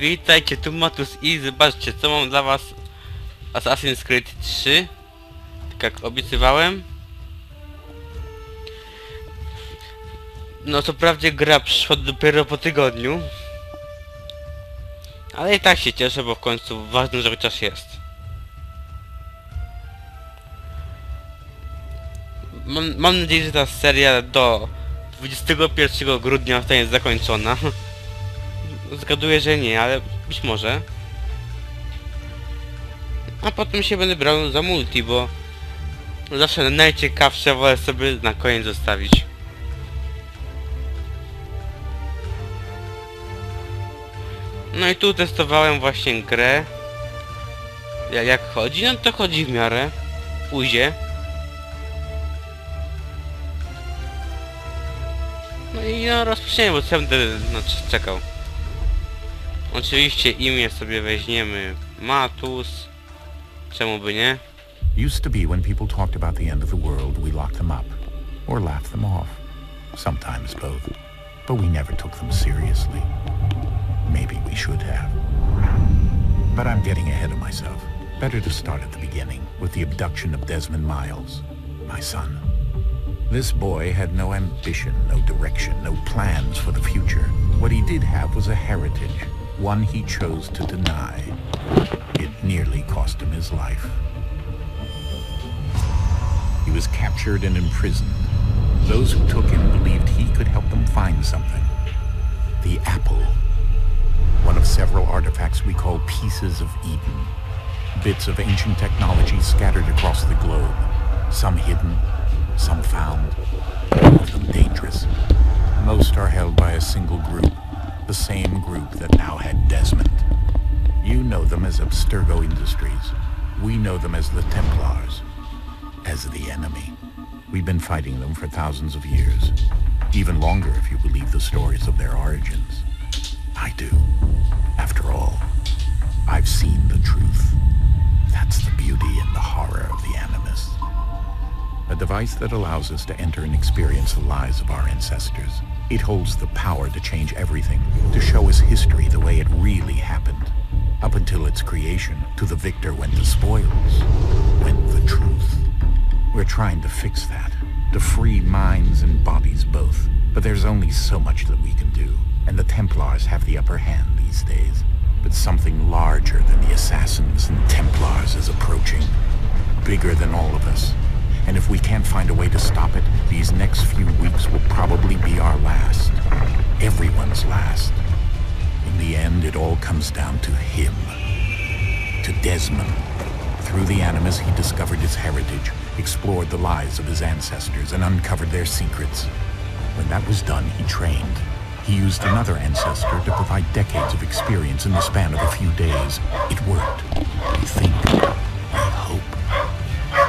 Witajcie, tu Matus i zobaczcie, co mam dla was Asasyn's Creed 3. Tak jak obiecywałem. No co prawdzie gra przyszła dopiero po tygodniu. Ale i tak się cieszę, bo w końcu ważne, że chociaż jest. Mam nadzieję, że ta seria do 21 grudnia zostanie zakończona. Zgaduję, że nie, ale być może. A potem się będę brał za multi, bo zawsze najciekawsze wolę sobie na koniec zostawić. No i tu testowałem właśnie grę. Jak chodzi? No to chodzi w miarę. Ujdzie. No i no rozpoczniemy, bo co będę czekał. Oczywiście imię sobie weźmiemy Matus. Czemu by nie? Used to be when people talked about the end of the world, we locked them up. Or laughed them off. Sometimes both. But we never took them seriously. Maybe we should have. But I'm getting ahead of myself. Better to start at the beginning, with the abduction of Desmond Miles, my son. This boy had no ambition, no direction, no plans for the future. What he did have was a heritage, one he chose to deny. It nearly cost him his life. He was captured and imprisoned. Those who took him believed he could help them find something. The apple. One of several artifacts we call pieces of Eden. Bits of ancient technology scattered across the globe. Some hidden, some found, all of them dangerous. Most are held by a single group, the same group that now had Desmond. You know them as Abstergo Industries. We know them as the Templars, as the enemy. We've been fighting them for thousands of years, even longer if you believe the stories of their origins. I do. After all, I've seen the truth. That's the beauty and the horror of the Animus. A device that allows us to enter and experience the lives of our ancestors. It holds the power to change everything, to show us history the way it really happened. Up until its creation, to the victor went the spoils, went the truth. We're trying to fix that, to free minds and bodies both. But there's only so much that we can do, and the Templars have the upper hand these days. But something larger than the Assassins and Templars is approaching, bigger than all of us. And if we can't find a way to stop it, these next few weeks will probably be our last. Everyone's last. In the end, it all comes down to him. To Desmond. Through the Animus, he discovered his heritage, explored the lives of his ancestors, and uncovered their secrets. When that was done, he trained. He used another ancestor to provide decades of experience in the span of a few days. It worked. We think. We hope.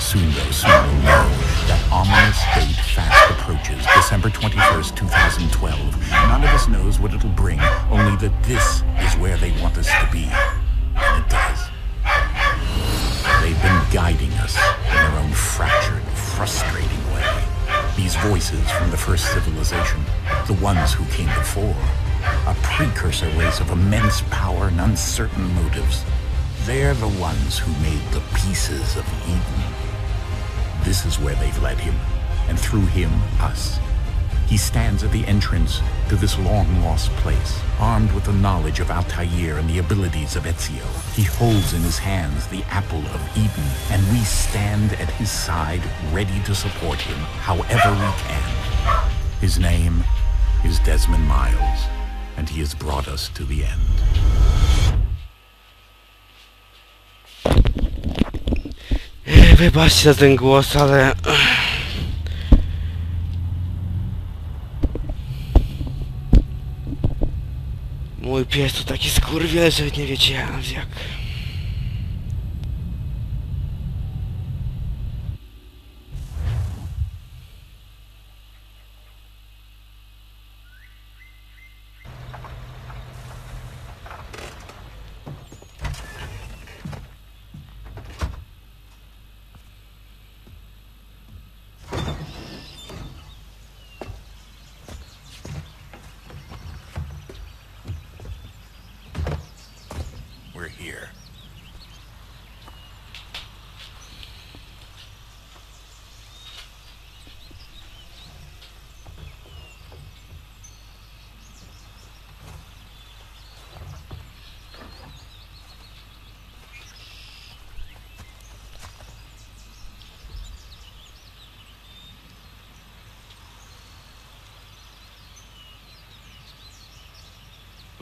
Soon we'll know that ominous date fast approaches, December 21st, 2012. None of us knows what it'll bring, only that this is where they want us to be. And it does. They've been guiding us in their own fractured, frustrating way. These voices from the first civilization, the ones who came before, a precursor race of immense power and uncertain motives. They're the ones who made the pieces of Eden. This is where they've led him, and through him, us. He stands at the entrance to this long-lost place, armed with the knowledge of Altair and the abilities of Ezio. He holds in his hands the apple of Eden, and we stand at his side, ready to support him however we can. His name is Desmond Miles, and he has brought us to the end. Wybaczcie za ten głos, ale... Mój pies to taki skurwiel, że nie wiecie jak.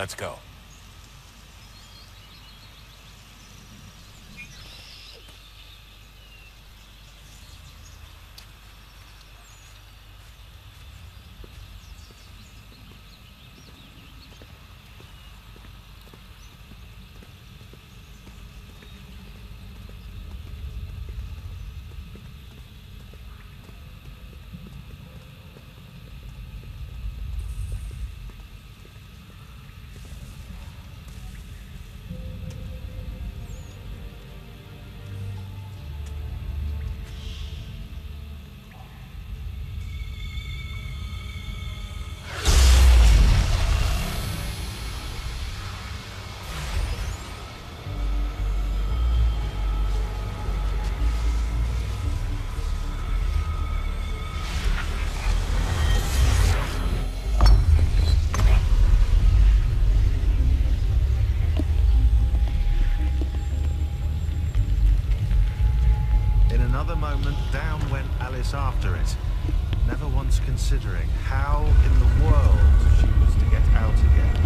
Let's go. After it, never once considering how in the world she was to get out again.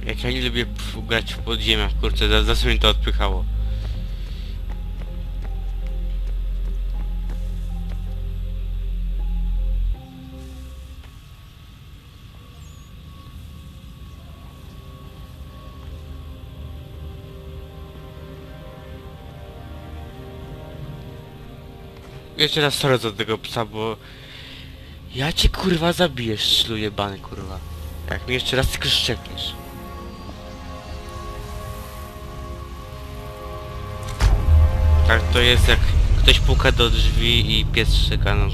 Jak ja nie lubię grać w podziemiach, kurczę, zawsze mi to odpychało. Jeszcze raz sorry za tego psa, bo... Ja cię kurwa zabiję, szlu jebany kurwa. Jak mi jeszcze raz tylko szczekniesz. Tak to jest, jak ktoś puka do drzwi i pies szczeka, no.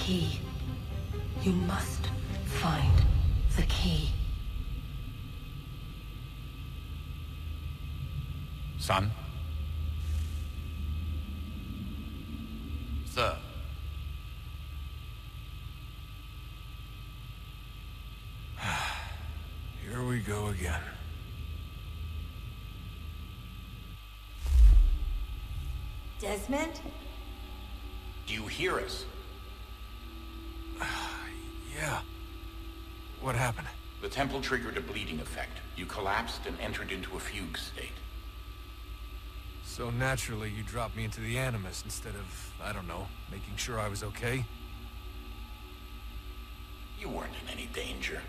Key. You must find the key. Son? Sir. Here we go again. Desmond? Do you hear us? Yeah. What happened? The temple triggered a bleeding effect. You collapsed and entered into a fugue state. So naturally you dropped me into the animus instead of, I don't know, making sure I was okay? You weren't in any danger.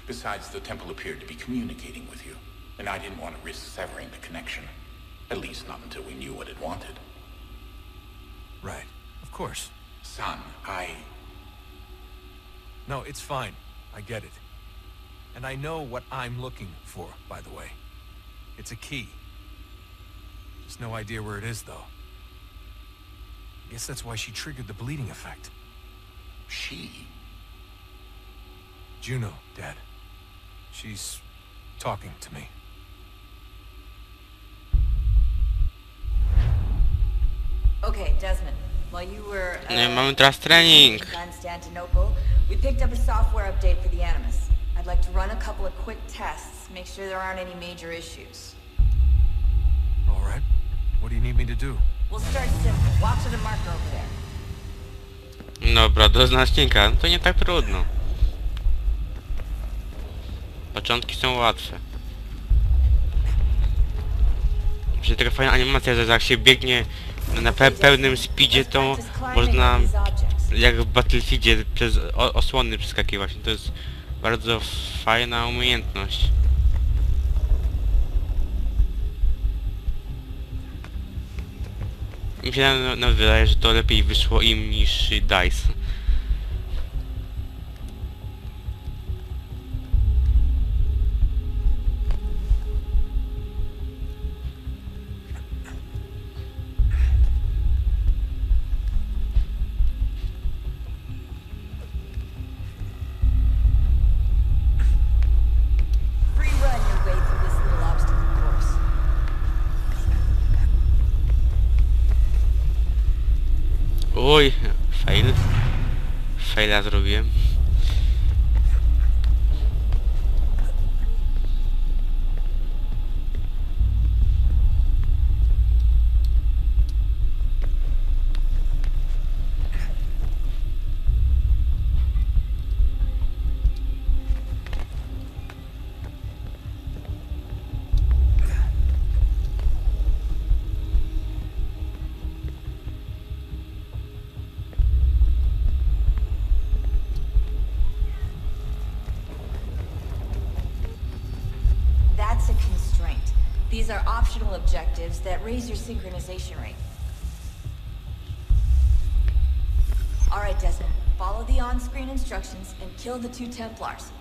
Besides, the temple appeared to be communicating with you, and I didn't want to risk severing the connection. At least not until we knew what it wanted. Right. Of course. Son, No, it's fine. I get it. And I know what I'm looking for, by the way. It's a key. Just no idea where it is, though. Guess that's why she triggered the bleeding effect. She? Juno, Dad. She's talking to me. Okay, Desmond. While you were No i mamy teraz trening. in Constantinople, we picked up a software update for the Animus. I'd like to run a couple of quick tests, make sure there aren't any major issues. All right. What do you need me to do? We'll start simple. Walk to the marker over there. Dobra, do znacznika. No to nie tak trudno. Początki są łatwe. Przecież taka fajna animacja, że jak się biegnie na pełnym speedzie, to można jak w Battlefieldzie przez osłony przeskakiwać. To jest bardzo fajna umiejętność. Mi się nawet wydaje, że to lepiej wyszło im niż DICE. Free run your way through this little obstacle course. Oj, fail. Faila zrobiłem. That's a constraint. These are optional objectives that raise your synchronization rate. Alright, Desmond. Follow the on-screen instructions and kill the 2 Templars.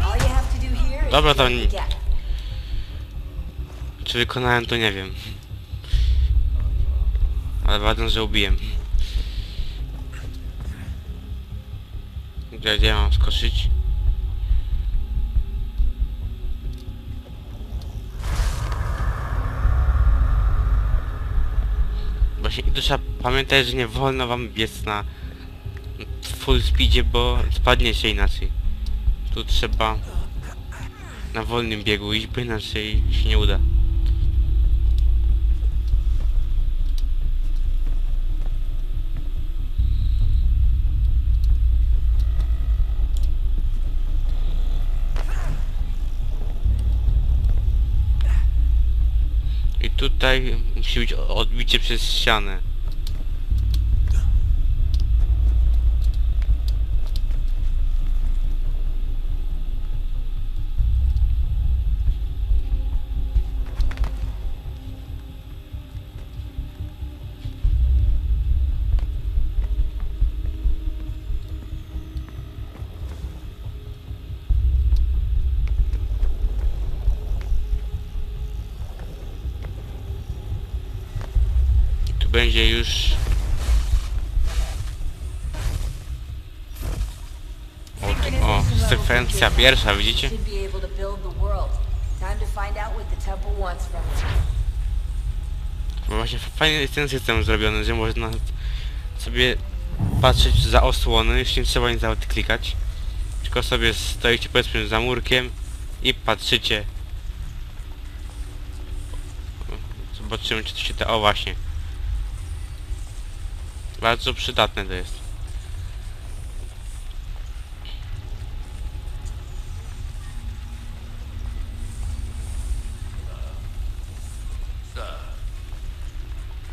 All you have to do here is Dobra, to fill the gap. czy wykonałem, to nie wiem. Ale ważne, że ubiłem. Gdzie mam skoczyć? Właśnie i tu trzeba pamiętać, że nie wolno wam biec na full speedzie, bo spadniecie inaczej. Tu trzeba na wolnym biegu iść, bo inaczej się nie uda. I tutaj musi być odbicie przez ścianę. Będzie już o, sekwencja pierwsza, widzicie? Should be able to build the world. Time to find out what the temple wants from us. Właśnie fajnie jest ten system zrobiony, że można sobie patrzeć za osłony, już nie trzeba nic nawet klikać. Tylko sobie stoicie powiedzmy za murkiem i patrzycie. Zobaczymy, czy to się da. O, właśnie. Bardzo przydatne to jest.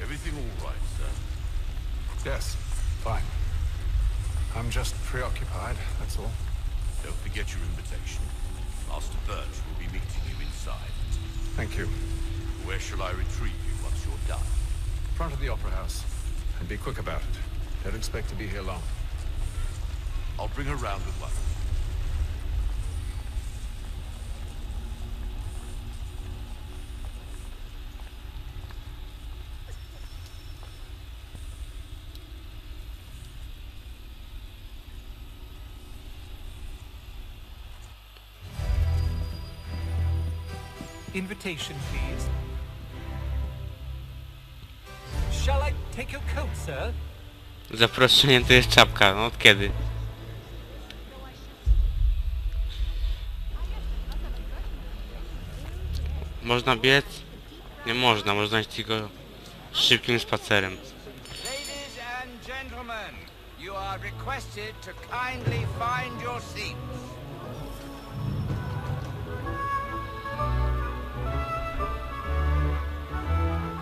Everything all right, sir? Yes, fine. I'm just preoccupied, that's all. Don't forget your invitation. Master Birch will be meeting you inside. Thank you. Where shall I retrieve you once you're done? Front of the Opera House. And be quick about it. Don't expect to be here long. I'll bring her round at once. Invitation, please. Shall I take your coat, sir? Zaproszenie to jest czapka. No od kiedy? Można biec? Nie można. Można iść tylko szybkim spacerem. Ladies and gentlemen, you are requested to kindly find your seats.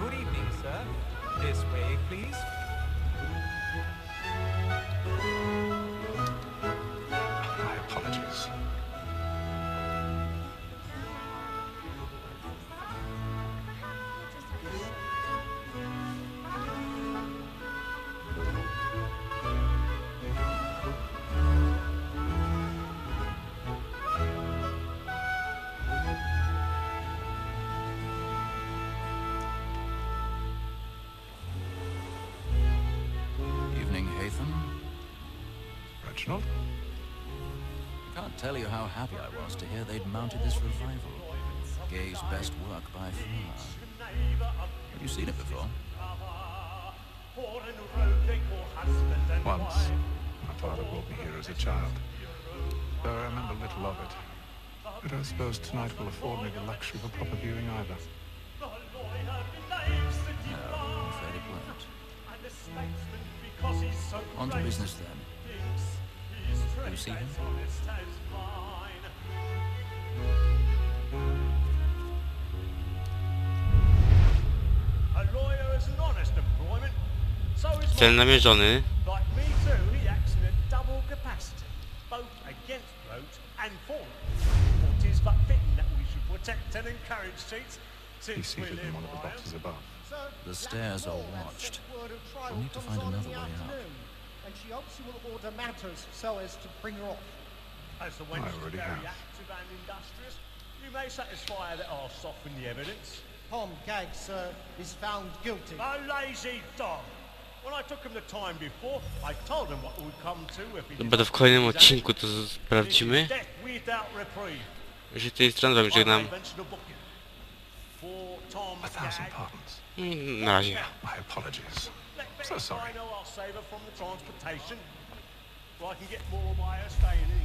Good evening, sir. This way, please. My apologies. Evening, Haytham. Reginald? Can't tell you how happy I was to hear they'd mounted this revival. Gay's best work by far. Have you seen it before? Once. My father brought me here as a child. Though I remember little of it. But I suppose tonight will afford me the luxury of a proper viewing either. No, I'm afraid it won't. On to business then. Do you see him? Cel namierzony. Like me too, he acts in a double capacity, both against roads and for them. It is but fitting that we should protect and encourage cheats, He's since we seated live in one of the by boxes them. above. The stairs are watched. We'll need to find another way out. And she hopes you will order matters so as to bring her off. As the wench is already very have. active and industrious, you may satisfy her that I'll soften the evidence. Tom Gag, sir, is found guilty. A lazy dog! When I took him the time before, I told him what would come to if he Dobra, to w kolejnym odcinku to sprawdzimy. death without reprieve. Że tej strony wam żegnam. For Tom 1,000 Gag. pardons. Na razie. My apologies. Let So sorry. I know I'll save her from the transportation. So I can get more by her staying in